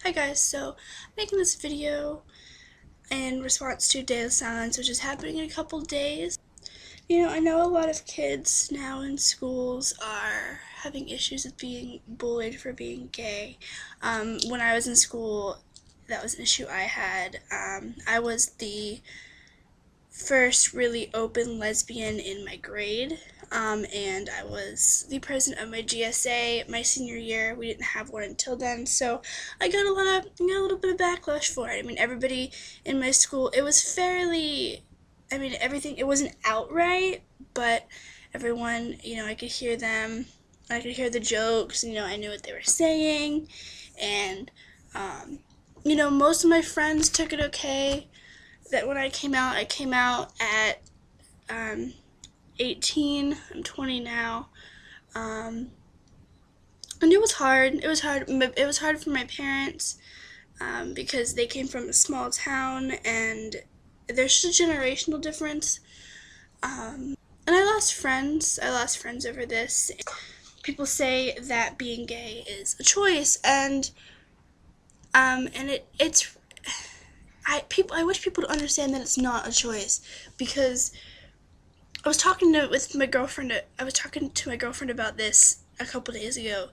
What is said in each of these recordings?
Hi guys, so I'm making this video in response to Day of Silence, which is happening in a couple days. I know a lot of kids now in schools are having issues with being bullied for being gay. When I was in school, that was an issue I had. I was the first really open lesbian in my grade, and I was the president of my GSA my senior year. We didn't have one until then, so I got a little bit of backlash for it. I mean, everybody in my school, it was fairly, I mean, everything, it wasn't outright, but everyone, I could hear them, I could hear the jokes, I knew what they were saying, and, most of my friends took it okay that when I came out at 18. I'm 20 now. Um, and it was hard. It was hard. It was hard for my parents because they came from a small town and there's just a generational difference. And I lost friends. I lost friends over this. People say that being gay is a choice, and it's I wish people to understand that it's not a choice, because I was talking to my girlfriend about this a couple days ago,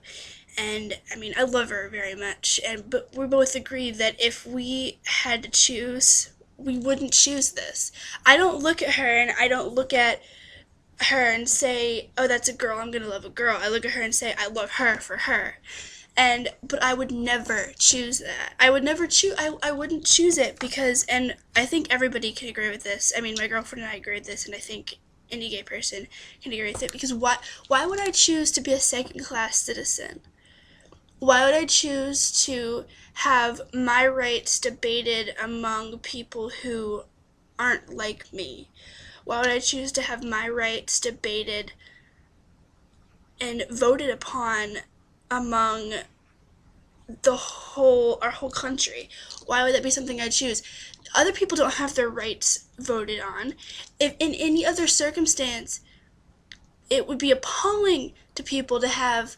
and I mean I love her very much, but we both agreed that if we had to choose, we wouldn't choose this. I don't look at her and I don't look at her and say, "Oh, that's a girl. I'm gonna love a girl." I look at her and say, "I love her for her." But I would never choose that. I wouldn't choose it because, and I think everybody can agree with this. I mean, my girlfriend and I agree with this, and I think any gay person can agree with it, because why would I choose to be a second class citizen? Why would I choose to have my rights debated among people who aren't like me? Why would I choose to have my rights debated and voted upon among our whole country? Why would that be something I choose? Other people don't have their rights voted on. If in any other circumstance, it would be appalling to people to have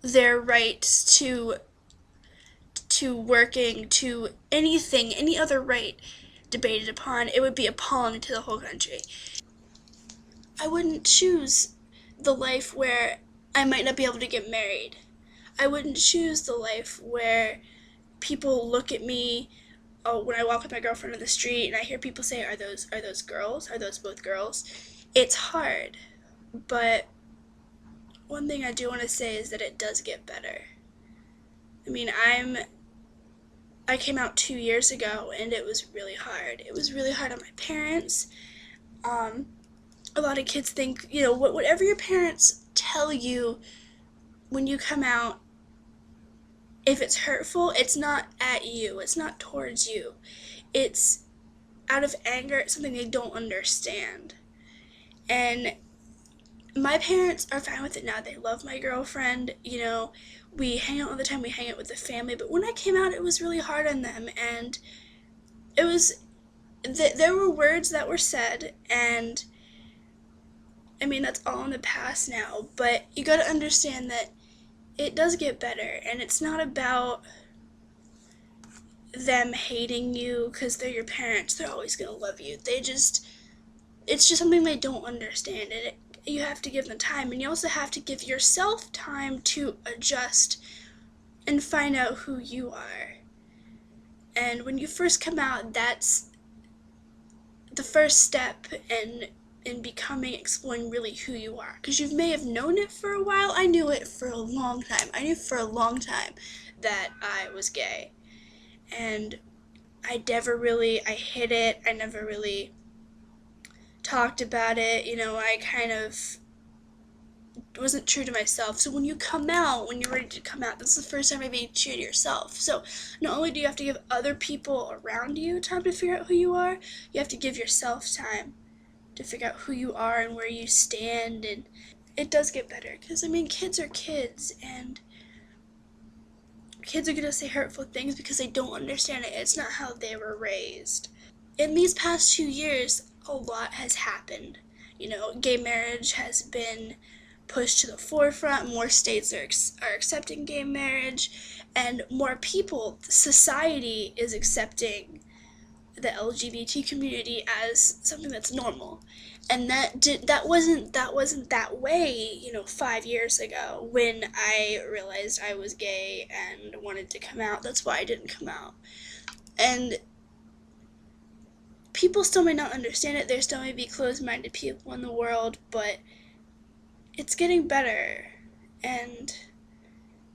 their rights to working, to anything, any other right debated upon. It would be appalling to the whole country. I wouldn't choose the life where I might not be able to get married. I wouldn't choose the life where people look at me, oh, when I walk with my girlfriend on the street and I hear people say, are those girls? Are those both girls? It's hard, but one thing I do want to say is that it does get better. I mean, I came out 2 years ago and it was really hard. It was really hard on my parents. A lot of kids think, whatever your parents tell you when you come out, if it's hurtful, it's not at you, it's not towards you. It's out of anger at something they don't understand. And my parents are fine with it now. They love my girlfriend. We hang out all the time, we hang out with the family. But when I came out, it was really hard on them. And it was, there were words that were said, and I mean, that's all in the past now. But you gotta understand that it does get better, and it's not about them hating you because they're your parents. They're always gonna love you. It's just something they don't understand, and you have to give them time, and you also have to give yourself time to adjust and find out who you are. And when you first come out, that's the first step in becoming, exploring really who you are. Because you may have known it for a while. I knew it for a long time. I knew for a long time that I was gay. And I hid it. I never really talked about it. I kind of wasn't true to myself. So when you come out, when you're ready to come out, this is the first time you're being true to yourself. So not only do you have to give other people around you time to figure out who you are, you have to give yourself time to figure out who you are and where you stand. And it does get better, because I mean, kids are kids, and kids are gonna say hurtful things because they don't understand it. It's not how they were raised. In these past 2 years, a lot has happened. Gay marriage has been pushed to the forefront. More states are accepting gay marriage, and more people, society is accepting the LGBT community as something that's normal. And that wasn't that way, 5 years ago when I realized I was gay and wanted to come out. That's why I didn't come out. And people still may not understand it. There still may be closed-minded people in the world, but it's getting better, and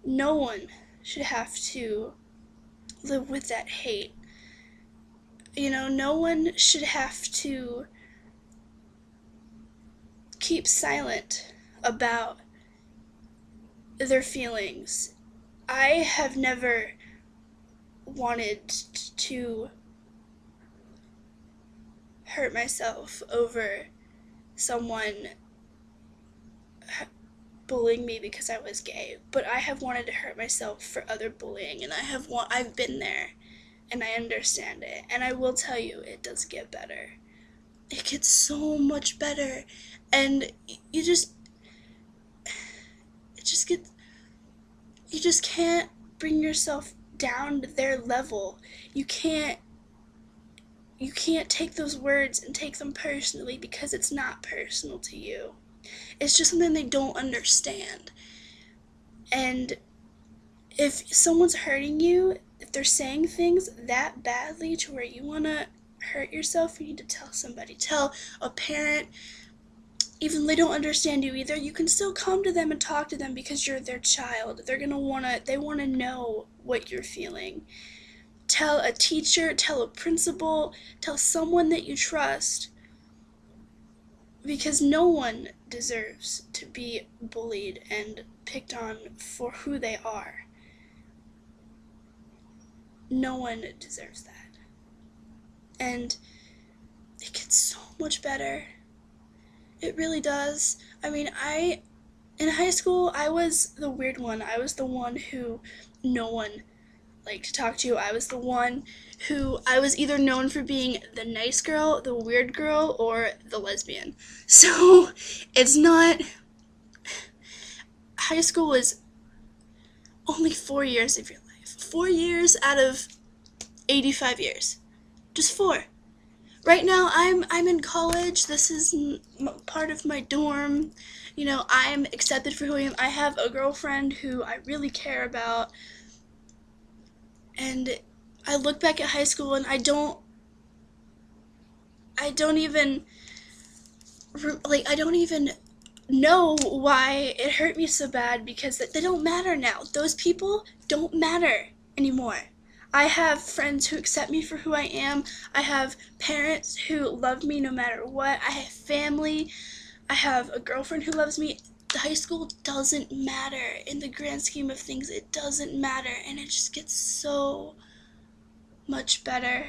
no one should have to live with that hate. No one should have to keep silent about their feelings. I have never wanted to hurt myself over someone bullying me because I was gay, but I have wanted to hurt myself for other bullying, and I've been there, and I understand it, and I will tell you, it does get better. It gets so much better, and you just can't bring yourself down to their level. You can't take those words and take them personally, because it's not personal to you. It's just something they don't understand. And if someone's hurting you, if they're saying things that badly to where you want to hurt yourself, you need to tell somebody. Tell a parent. Even if they don't understand you either, you can still come to them and talk to them, because you're their child. They want to know what you're feeling. Tell a teacher, tell a principal, tell someone that you trust, because no one deserves to be bullied and picked on for who they are. No one deserves that. And it gets so much better. It really does. I mean, in high school, I was the weird one. I was the one who no one liked to talk to. I was the one who, I was either known for being the nice girl, the weird girl, or the lesbian. So, it's not, high school was only 4 years of your life. 4 years out of 85 years. Just 4. Right now, I'm in college. This is part of my dorm. I'm accepted for who I am. I have a girlfriend who I really care about. And I look back at high school, and I don't even know why it hurt me so bad, because they don't matter now. Those people don't matter anymore. I have friends who accept me for who I am. I have parents who love me no matter what. I have family. I have a girlfriend who loves me. High school doesn't matter. In the grand scheme of things, it doesn't matter. And it just gets so much better.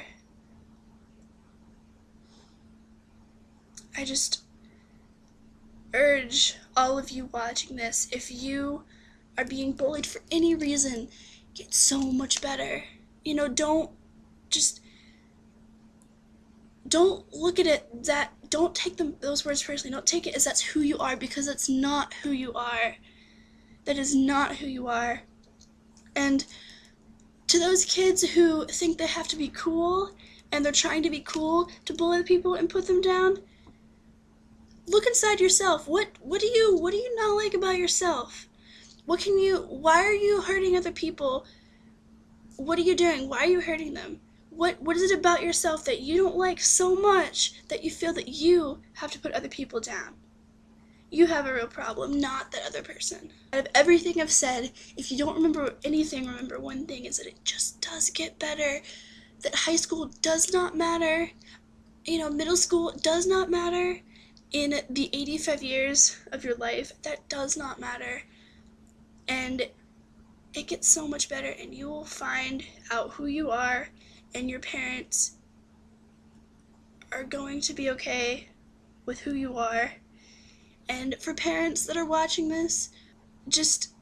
I just urge all of you watching this, if you are being bullied for any reason, get so much better. Don't look at it don't take those words personally. Don't take it as that's who you are, because that's not who you are. That is not who you are. And to those kids who think they have to be cool, and they're trying to be cool to bully people and put them down, look inside yourself. What do you not like about yourself? Why are you hurting other people? What are you doing? Why are you hurting them? What is it about yourself that you don't like so much that you feel that you have to put other people down? You have a real problem, not that other person. Out of everything I've said, if you don't remember anything, remember one thing, is that it just does get better. That high school does not matter. Middle school does not matter. In the 85 years of your life, that does not matter. And it gets so much better, and you will find out who you are, and your parents are going to be okay with who you are. And for parents that are watching this, just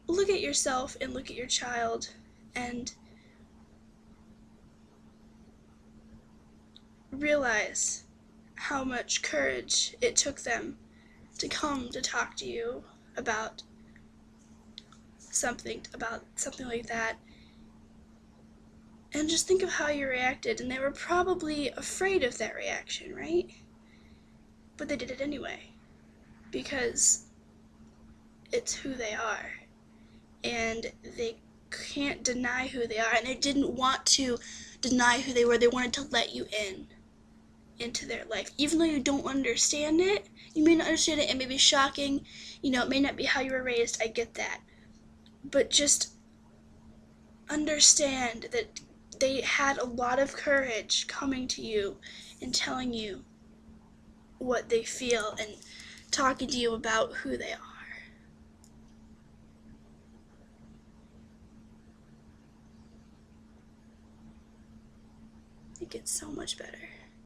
look at yourself and look at your child, and realize how much courage it took them to come to talk to you about something like that. And just think of how you reacted, and they were probably afraid of that reaction, right? But they did it anyway, because it's who they are, and they can't deny who they are, and they didn't want to deny who they were. They wanted to let you into their life. Even though you don't understand it, you may not understand it, it may be shocking, it may not be how you were raised, I get that. But just understand that they had a lot of courage coming to you and telling you what they feel and talking to you about who they are. It gets so much better.